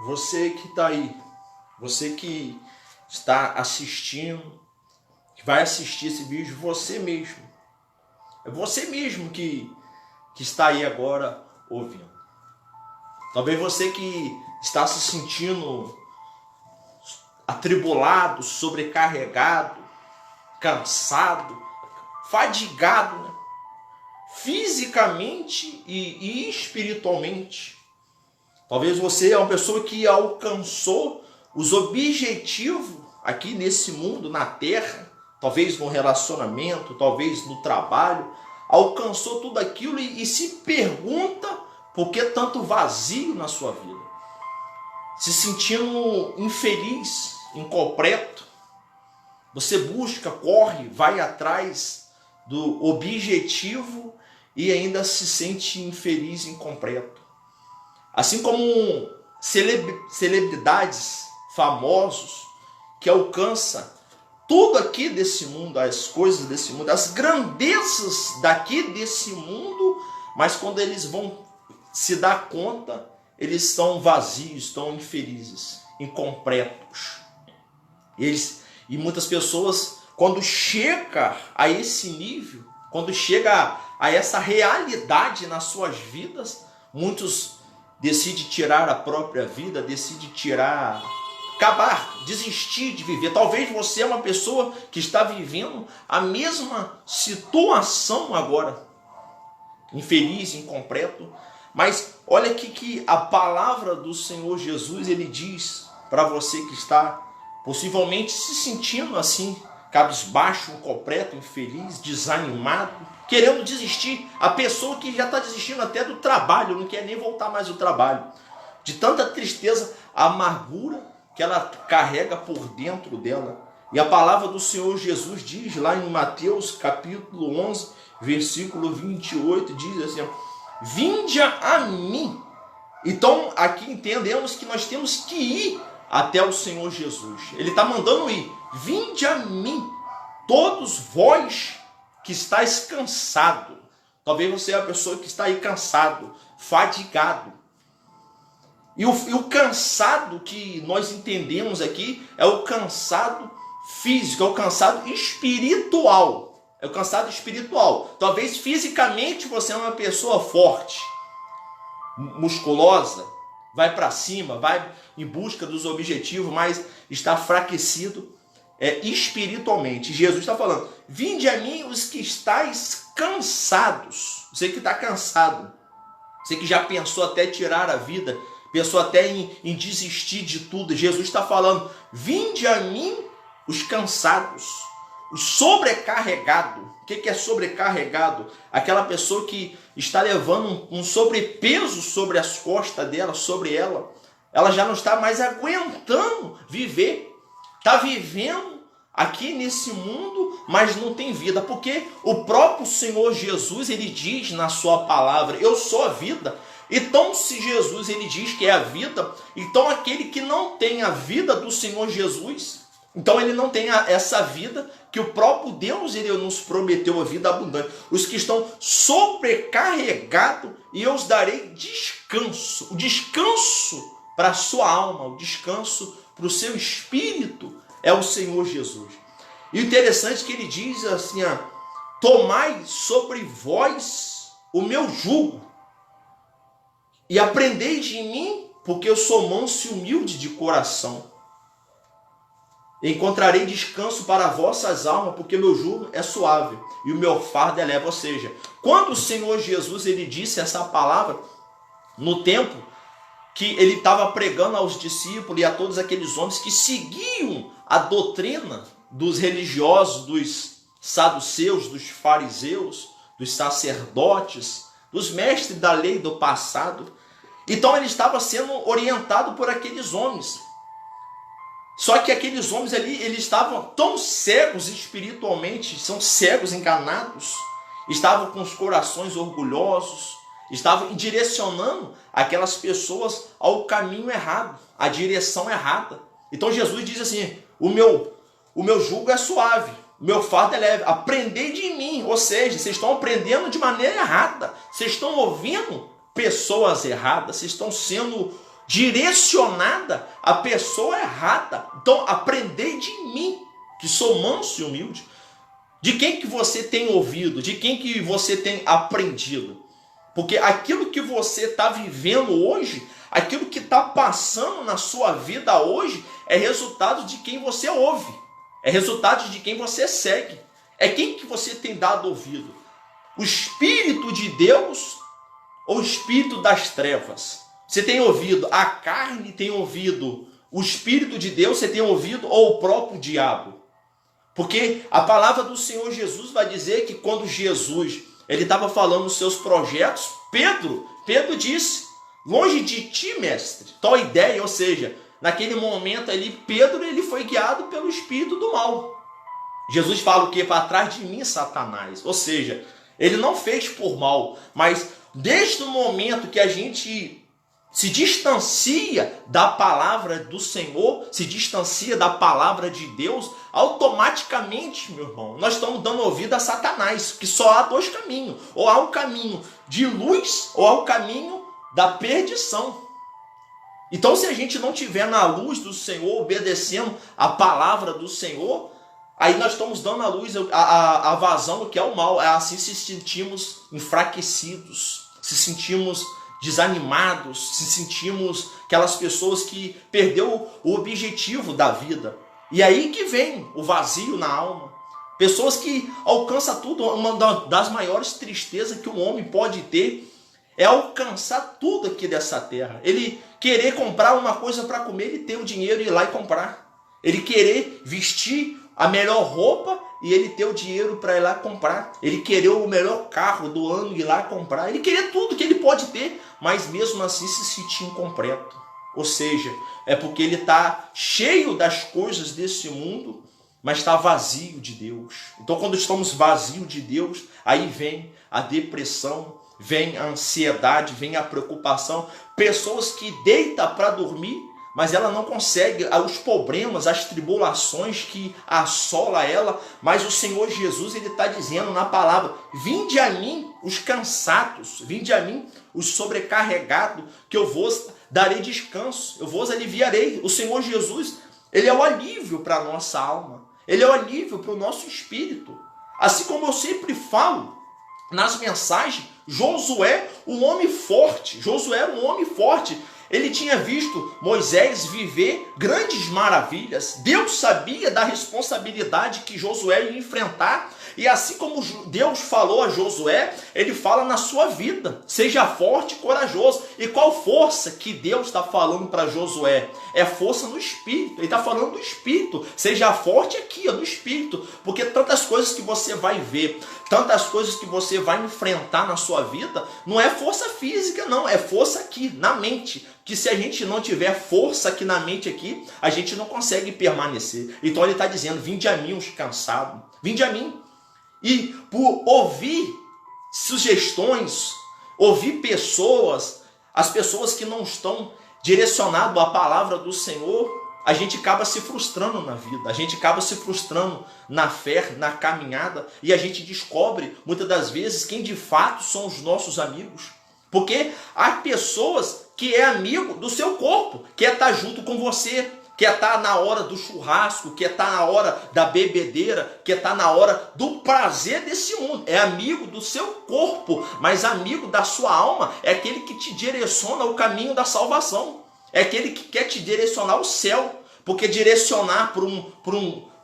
Você que está aí, você que está assistindo, que vai assistir esse vídeo, você mesmo. É você mesmo que está aí agora ouvindo. Talvez você que está se sentindo atribulado, sobrecarregado, cansado, fadigado, né? Fisicamente e espiritualmente. Talvez você é uma pessoa que alcançou os objetivos aqui nesse mundo, na terra, talvez no relacionamento, talvez no trabalho, alcançou tudo aquilo e se pergunta por que tanto vazio na sua vida, se sentindo infeliz, incompleto. Você busca, corre, vai atrás do objetivo e ainda se sente infeliz, incompleto. Assim como celebridades famosos que alcançam tudo aqui desse mundo, as coisas desse mundo, as grandezas daqui desse mundo, mas quando eles vão se dar conta, eles estão vazios, estão infelizes, incompletos. E muitas pessoas, quando chega a esse nível, quando chega a essa realidade nas suas vidas, muitos decidem tirar a própria vida, decidem acabar, desistir de viver. Talvez você é uma pessoa que está vivendo a mesma situação agora, infeliz, incompleto. Mas olha aqui que a palavra do Senhor Jesus, ele diz para você que está possivelmente se sentindo assim, cabisbaixo, incompleto, infeliz, desanimado, querendo desistir. A pessoa que já está desistindo até do trabalho, não quer nem voltar mais ao trabalho. De tanta tristeza, amargura que ela carrega por dentro dela. E a palavra do Senhor Jesus diz lá em Mateus capítulo 11, versículo 28, diz assim: vinde a mim. Então aqui entendemos que nós temos que ir até o Senhor Jesus. Ele está mandando ir. Vinde a mim, todos vós que estáis cansado. Talvez você é a pessoa que está aí cansado, fadigado. E o cansado que nós entendemos aqui é o cansado físico, é o cansado espiritual. É o cansado espiritual. Talvez fisicamente você é uma pessoa forte, musculosa, vai para cima, vai em busca dos objetivos, mas está enfraquecido espiritualmente. Jesus está falando: vinde a mim os que estáis cansados. Você que está cansado, você que já pensou até tirar a vida, pensou até em desistir de tudo. Jesus está falando: vinde a mim os cansados, os sobrecarregados. O que é sobrecarregado? Aquela pessoa que está levando um sobrepeso sobre as costas dela, sobre ela. Ela já não está mais aguentando viver. Está vivendo aqui nesse mundo, mas não tem vida. Porque o próprio Senhor Jesus, ele diz na sua palavra: eu sou a vida. Então, se Jesus ele diz que é a vida, então aquele que não tem a vida do Senhor Jesus, então ele não tem essa vida que o próprio Deus ele nos prometeu, a vida abundante. Os que estão sobrecarregados, e eu os darei descanso. O descanso para a sua alma, o descanso para o seu espírito é o Senhor Jesus. E o interessante é que ele diz assim: tomai sobre vós o meu jugo e aprendei de mim, porque eu sou manso e humilde de coração. Encontrarei descanso para vossas almas, porque meu jugo é suave e o meu fardo é leve. Ou seja, quando o Senhor Jesus ele disse essa palavra, no tempo que ele estava pregando aos discípulos e a todos aqueles homens que seguiam a doutrina dos religiosos, dos saduceus, dos fariseus, dos sacerdotes, dos mestres da lei do passado. Então ele estava sendo orientado por aqueles homens. Só que aqueles homens ali, eles estavam tão cegos espiritualmente, são cegos, enganados, estavam com os corações orgulhosos, estavam direcionando aquelas pessoas ao caminho errado, à direção errada. Então Jesus diz assim: o meu jugo é suave, o meu fardo é leve, aprendei de mim. Ou seja, vocês estão aprendendo de maneira errada, vocês estão ouvindo pessoas erradas, vocês estão sendo direcionada à pessoa errada. Então, aprendei de mim, que sou manso e humilde. De quem que você tem ouvido? De quem que você tem aprendido? Porque aquilo que você está vivendo hoje, aquilo que está passando na sua vida hoje, é resultado de quem você ouve. É resultado de quem você segue. É quem que você tem dado ouvido. O Espírito de Deus ou o Espírito das trevas? Você tem ouvido a carne, tem ouvido o Espírito de Deus, você tem ouvido ou o próprio diabo? Porque a palavra do Senhor Jesus vai dizer que quando Jesus ele estava falando os seus projetos, Pedro disse, longe de ti, mestre, tal ideia, ou seja, naquele momento ali, Pedro ele foi guiado pelo espírito do mal. Jesus fala o que? Para trás de mim, Satanás. Ou seja, ele não fez por mal, mas desde o momento que a gente se distancia da palavra do Senhor, se distancia da palavra de Deus, automaticamente, meu irmão, nós estamos dando ouvido a Satanás, que só há dois caminhos. Ou há um caminho de luz, ou há um caminho da perdição. Então, se a gente não estiver na luz do Senhor, obedecendo a palavra do Senhor, aí nós estamos dando a luz, a vazão do que é o mal. Assim se sentimos enfraquecidos, se sentimos desanimados, se sentimos aquelas pessoas que perdeu o objetivo da vida. E aí que vem o vazio na alma. Pessoas que alcançam tudo. Uma das maiores tristezas que um homem pode ter é alcançar tudo aqui dessa terra. Ele querer comprar uma coisa para comer e ter o dinheiro e ir lá e comprar. Ele querer vestir a melhor roupa e ele ter o dinheiro para ir lá comprar. Ele querer o melhor carro do ano e ir lá comprar. Ele querer tudo que ele pode ter, mas mesmo assim se sentir incompleto. Ou seja, é porque ele está cheio das coisas desse mundo, mas está vazio de Deus. Então, quando estamos vazios de Deus, aí vem a depressão, vem a ansiedade, vem a preocupação. Pessoas que deitam para dormir, mas ela não consegue, os problemas, as tribulações que assola ela, mas o Senhor Jesus ele está dizendo na palavra, vinde a mim os cansados, vinde a mim os sobrecarregados, que eu vos darei descanso, eu vos aliviarei. O Senhor Jesus, ele é o alívio para a nossa alma, ele é o alívio para o nosso espírito. Assim como eu sempre falo nas mensagens, Josué, um homem forte, Josué era um homem forte. Ele tinha visto Moisés viver grandes maravilhas. Deus sabia da responsabilidade que Josué ia enfrentar. E assim como Deus falou a Josué, ele fala na sua vida. Seja forte e corajoso. E qual força que Deus está falando para Josué? É força no Espírito. Ele está falando do Espírito. Seja forte aqui, no Espírito. Porque tantas coisas que você vai ver, tantas coisas que você vai enfrentar na sua vida, não é força física, não. É força aqui, na mente. Que se a gente não tiver força aqui na mente, aqui, a gente não consegue permanecer. Então ele está dizendo, vinde a mim os cansados, vinde a mim. E por ouvir sugestões, ouvir pessoas, as pessoas que não estão direcionadas à palavra do Senhor, a gente acaba se frustrando na vida, a gente acaba se frustrando na fé, na caminhada, e a gente descobre, muitas das vezes, quem de fato são os nossos amigos. Porque há pessoas que é amigo do seu corpo, quer estar junto com você, quer estar na hora do churrasco, quer estar na hora da bebedeira, quer estar na hora do prazer desse mundo. É amigo do seu corpo, mas amigo da sua alma é aquele que te direciona o caminho da salvação. É aquele que quer te direcionar ao céu, porque direcionar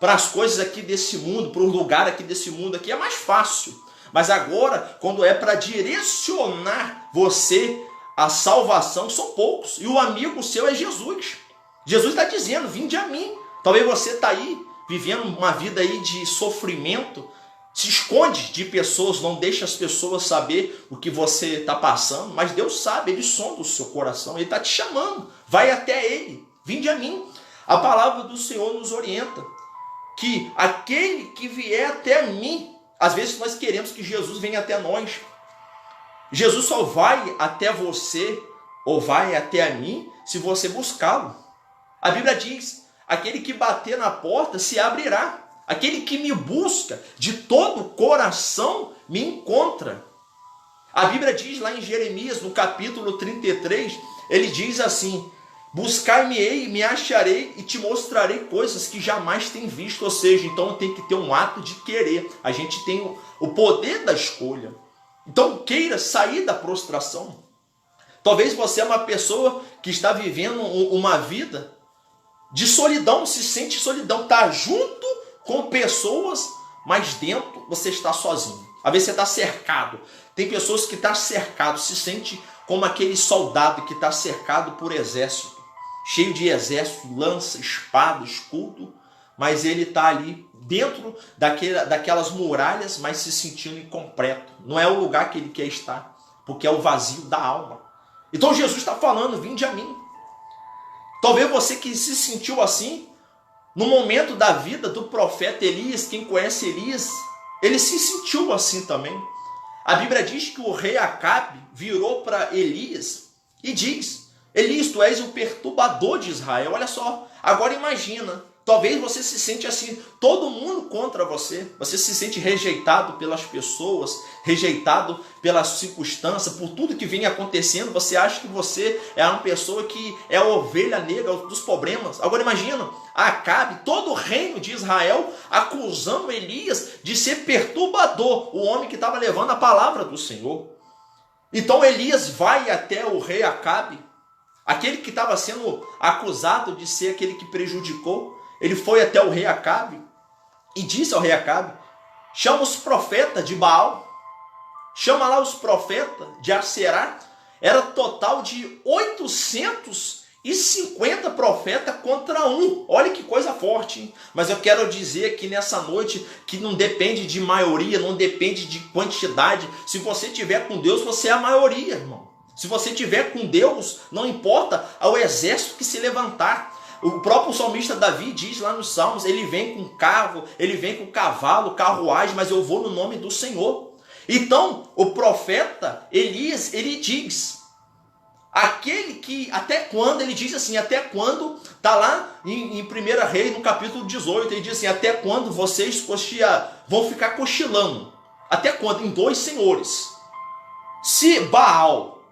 para as coisas aqui desse mundo, para um lugar aqui desse mundo aqui é mais fácil. Mas agora, quando é para direcionar você à salvação, são poucos. E o amigo seu é Jesus. Jesus está dizendo, vinde a mim. Talvez você está aí, vivendo uma vida aí de sofrimento, se esconde de pessoas, não deixa as pessoas saber o que você está passando, mas Deus sabe, Ele sonda o seu coração, Ele está te chamando, vai até Ele, vinde a mim. A palavra do Senhor nos orienta, que aquele que vier até mim, às vezes nós queremos que Jesus venha até nós. Jesus só vai até você, ou vai até a mim, se você buscá-lo. A Bíblia diz, aquele que bater na porta se abrirá. Aquele que me busca de todo o coração me encontra. A Bíblia diz lá em Jeremias, no capítulo 33, ele diz assim: buscar-me-ei e me acharei e te mostrarei coisas que jamais tem visto. Ou seja, então tem que ter um ato de querer. A gente tem o poder da escolha. Então queira sair da prostração. Talvez você é uma pessoa que está vivendo uma vida de solidão, se sente solidão, está junto com pessoas, mas dentro você está sozinho. Às vezes você está cercado. Tem pessoas que estão cercadas, se sente como aquele soldado que está cercado por exército, cheio de exército, lança, espada, escudo, mas ele está ali dentro daquelas muralhas, mas se sentindo incompleto. Não é o lugar que ele quer estar, porque é o vazio da alma. Então Jesus está falando: vinde a mim. Talvez você que se sentiu assim, no momento da vida do profeta Elias, quem conhece Elias, ele se sentiu assim também. A Bíblia diz que o rei Acabe virou para Elias e diz: Elias, tu és o perturbador de Israel. Olha só, agora imagina, talvez você se sente assim, todo mundo contra você. Você se sente rejeitado pelas pessoas, rejeitado pelas circunstâncias, por tudo que vem acontecendo. Você acha que você é uma pessoa que é a ovelha negra dos problemas. Agora imagina, Acabe, todo o reino de Israel, acusando Elias de ser perturbador, o homem que estava levando a palavra do Senhor. Então Elias vai até o rei Acabe, aquele que estava sendo acusado de ser aquele que prejudicou. Ele foi até o rei Acabe e disse ao rei Acabe: chama os profetas de Baal, chama lá os profetas de Aserá. Era total de 850 profetas contra um. Olha que coisa forte, hein? Mas eu quero dizer aqui nessa noite que não depende de maioria, não depende de quantidade. Se você estiver com Deus, você é a maioria, irmão. Se você estiver com Deus, não importa ao exército que se levantar. O próprio salmista Davi diz lá nos Salmos: ele vem com carro, ele vem com cavalo, carruagem, mas eu vou no nome do Senhor. Então, o profeta Elias, ele diz, aquele que, até quando, ele diz assim, até quando, está lá em 1 Reis, no capítulo 18, ele diz assim: até quando vocês vão ficar cochilando? Até quando? Em dois senhores. Se Baal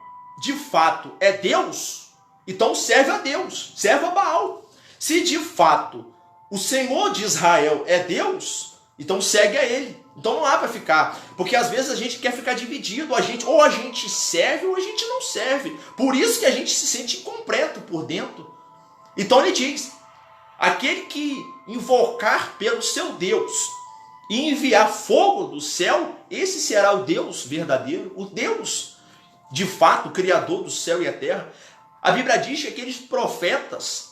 de fato é Deus, então serve a Deus, serve a Baal. Se de fato o Senhor de Israel é Deus, então segue a ele. Então não há para ficar, porque às vezes a gente quer ficar dividido, ou a gente serve ou a gente não serve. Por isso que a gente se sente incompleto por dentro. Então ele diz: aquele que invocar pelo seu Deus e enviar fogo do céu, esse será o Deus verdadeiro, o Deus de fato, Criador do céu e a terra. A Bíblia diz que aqueles profetas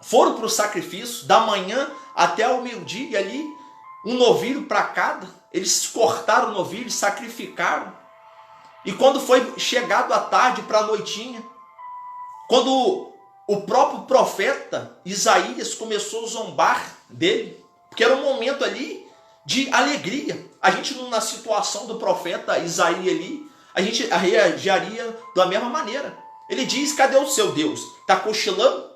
foram para o sacrifício, da manhã até o meio-dia, e ali, um novilho para cada. Eles cortaram o novilho, sacrificaram. E quando foi chegado à tarde para a noitinha, quando o próprio profeta Isaías começou a zombar dele, porque era um momento ali de alegria. A gente, na situação do profeta Isaías ali, a gente reagiria da mesma maneira. Ele diz: cadê o seu Deus? Está cochilando?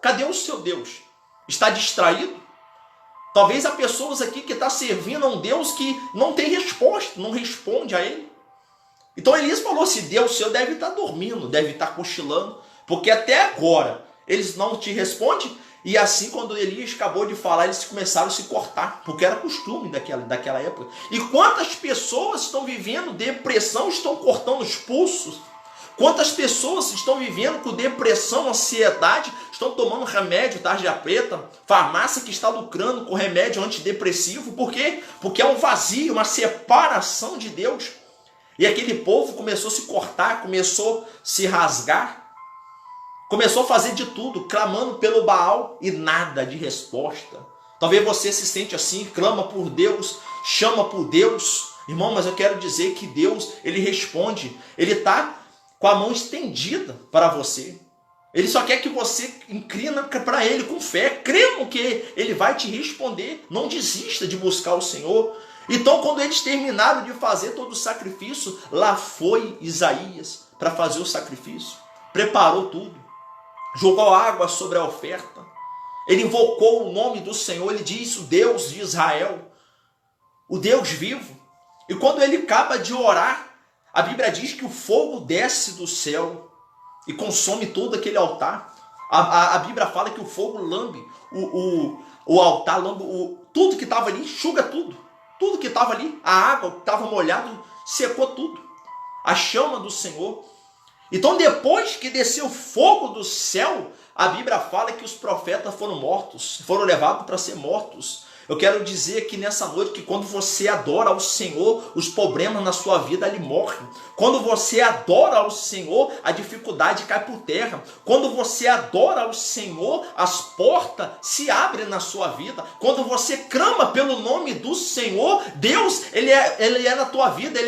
Cadê o seu Deus? Está distraído? Talvez há pessoas aqui que estão servindo a um Deus que não tem resposta, não responde a ele. Então Elias falou: se Deus seu deve estar dormindo, deve estar cochilando, porque até agora eles não te respondem. E assim, quando Elias acabou de falar, eles começaram a se cortar, porque era costume daquela época. E quantas pessoas estão vivendo depressão, estão cortando os pulsos? Quantas pessoas estão vivendo com depressão, ansiedade, estão tomando remédio, tarja preta, farmácia que está lucrando com remédio antidepressivo? Por quê? Porque é um vazio, uma separação de Deus. E aquele povo começou a se cortar, começou a se rasgar, começou a fazer de tudo, clamando pelo Baal e nada de resposta. Talvez você se sente assim, clama por Deus, chama por Deus. Irmão, mas eu quero dizer que Deus, ele responde. Ele está com a mão estendida para você. Ele só quer que você inclina para ele com fé, crendo que ele vai te responder. Não desista de buscar o Senhor. Então, quando eles terminaram de fazer todo o sacrifício, lá foi Isaías para fazer o sacrifício. Preparou tudo. Jogou água sobre a oferta. Ele invocou o nome do Senhor. Ele diz: o Deus de Israel, o Deus vivo. E quando ele acaba de orar, A Bíblia diz que o fogo desce do céu e consome todo aquele altar. A Bíblia fala que o fogo lambe o altar, lambe tudo que estava ali, enxuga tudo. Tudo que estava ali, a água que estava molhada, secou tudo. A chama do Senhor. Então, depois que desceu o fogo do céu, a Bíblia fala que os profetas foram mortos, foram levados para ser mortos. Eu quero dizer aqui nessa noite que quando você adora ao Senhor, os problemas na sua vida ali morrem. Quando você adora ao Senhor, a dificuldade cai por terra. Quando você adora ao Senhor, as portas se abrem na sua vida. Quando você clama pelo nome do Senhor, Deus, Ele é na tua vida,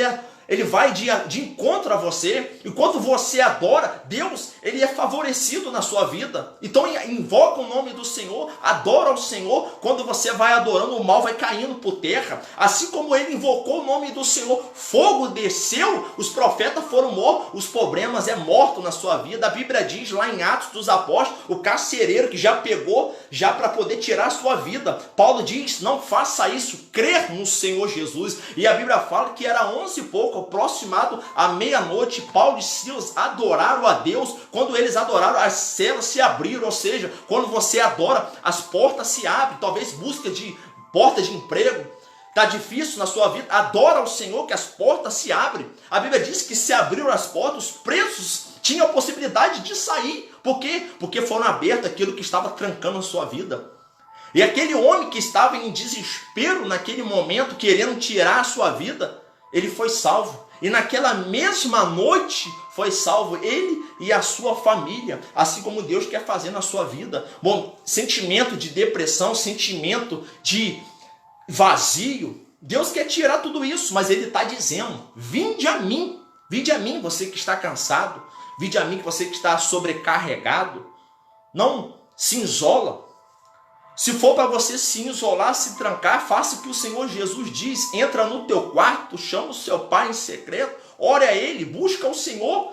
Ele vai de encontro a você. E quando você adora, Deus, Ele é favorecido na sua vida. Então invoca o nome do Senhor, adora ao Senhor. Quando você vai adorando, o mal vai caindo por terra. Assim como ele invocou o nome do Senhor, fogo desceu, os profetas foram mortos, os problemas é morto na sua vida. A Bíblia diz lá em Atos dos Apóstolos, o carcereiro que já pegou, já para poder tirar a sua vida. Paulo diz, não faça isso, crer no Senhor Jesus. E a Bíblia fala que era 11 e pouco, aproximado à meia-noite, Paulo e Silas adoraram a Deus. Quando eles adoraram, as celas se abriram, ou seja, quando você adora, as portas se abrem. Talvez busca de porta de emprego, está difícil na sua vida, adora ao Senhor que as portas se abrem. A Bíblia diz que se abriram as portas, os presos tinham a possibilidade de sair. Por quê? Porque foram abertas aquilo que estava trancando a sua vida. E aquele homem que estava em desespero naquele momento, querendo tirar a sua vida, ele foi salvo. E naquela mesma noite foi salvo ele e a sua família. Assim como Deus quer fazer na sua vida. Bom, sentimento de depressão, sentimento de vazio. Deus quer tirar tudo isso, mas Ele está dizendo, vinde a mim, você que está cansado. Vinde a mim, você que está sobrecarregado. Não se isola. Se for para você se isolar, se trancar, faça o que o Senhor Jesus diz. Entra no teu quarto, chama o seu pai em secreto, ore a Ele, busca o Senhor,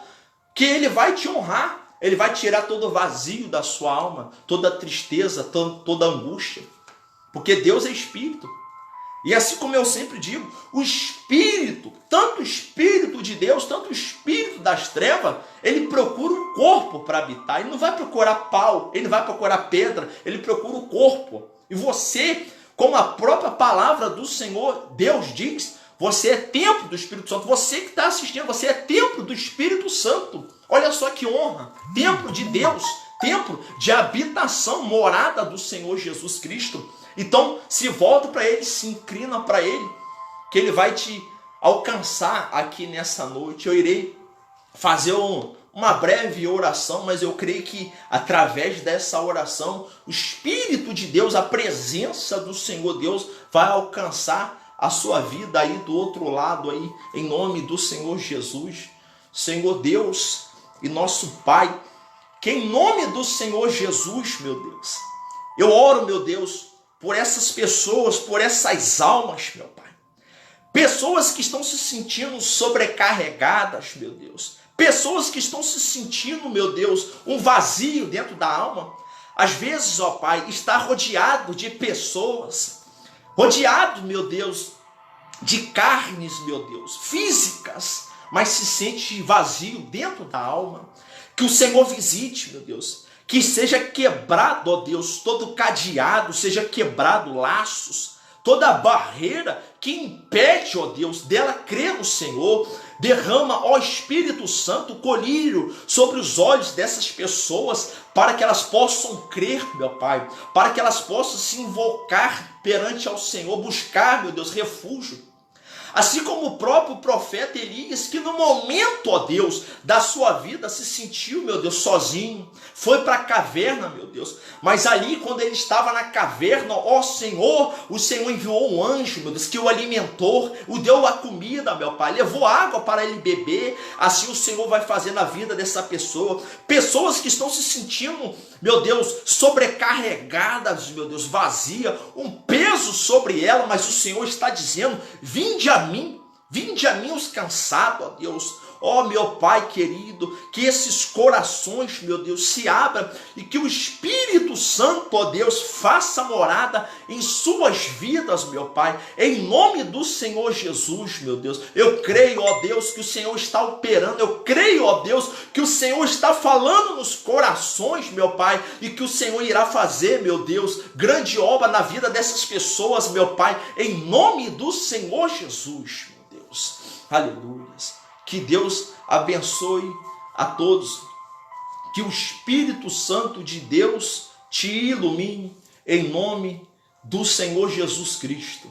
que Ele vai te honrar. Ele vai tirar todo o vazio da sua alma, toda a tristeza, toda a angústia. Porque Deus é Espírito. E assim como eu sempre digo, o Espírito, tanto o Espírito de Deus, tanto o Espírito das trevas, ele procura um corpo para habitar. Ele não vai procurar pau, ele não vai procurar pedra, ele procura o corpo. E você, como a própria palavra do Senhor, Deus diz, você é templo do Espírito Santo. Você que está assistindo, você é templo do Espírito Santo. Olha só que honra, templo de Deus, templo de habitação, morada do Senhor Jesus Cristo. Então, se volta para Ele, se inclina para Ele, que Ele vai te alcançar aqui nessa noite. Eu irei fazer uma breve oração, mas eu creio que através dessa oração, o Espírito de Deus, a presença do Senhor Deus, vai alcançar a sua vida aí do outro lado, aí, em nome do Senhor Jesus. Senhor Deus e nosso Pai, que em nome do Senhor Jesus, meu Deus, eu oro, meu Deus, por essas pessoas, por essas almas, meu Pai. Pessoas que estão se sentindo sobrecarregadas, meu Deus. Pessoas que estão se sentindo, meu Deus, um vazio dentro da alma. Às vezes, ó Pai, está rodeado de pessoas, rodeado, meu Deus, de carnes, meu Deus, físicas, mas se sente vazio dentro da alma. Que o Senhor visite, meu Deus. Que seja quebrado, ó Deus, todo cadeado, seja quebrado laços, toda barreira que impede, ó Deus, dela crer no Senhor. Derrama, ó Espírito Santo, colírio sobre os olhos dessas pessoas, para que elas possam crer, meu Pai, para que elas possam se invocar perante ao Senhor, buscar, meu Deus, refúgio. Assim como o próprio profeta Elias, que no momento, ó Deus, da sua vida se sentiu, meu Deus, sozinho, foi para a caverna, meu Deus, mas ali quando ele estava na caverna, ó Senhor, o Senhor enviou um anjo, meu Deus, que o alimentou, o deu a comida, meu Pai, levou água para ele beber. Assim o Senhor vai fazer na vida dessa pessoa, pessoas que estão se sentindo, meu Deus, sobrecarregadas, meu Deus, vazia, um peso sobre ela, mas o Senhor está dizendo, vinde a mim os cansados, ó Deus, Ó, meu Pai querido, que esses corações, meu Deus, se abram e que o Espírito Santo, ó Deus, faça morada em suas vidas, meu Pai, em nome do Senhor Jesus, meu Deus. Eu creio, ó Deus, que o Senhor está operando, eu creio, ó Deus, que o Senhor está falando nos corações, meu Pai, e que o Senhor irá fazer, meu Deus, grande obra na vida dessas pessoas, meu Pai, em nome do Senhor Jesus, meu Deus. Aleluia. Que Deus abençoe a todos, que o Espírito Santo de Deus te ilumine, em nome do Senhor Jesus Cristo.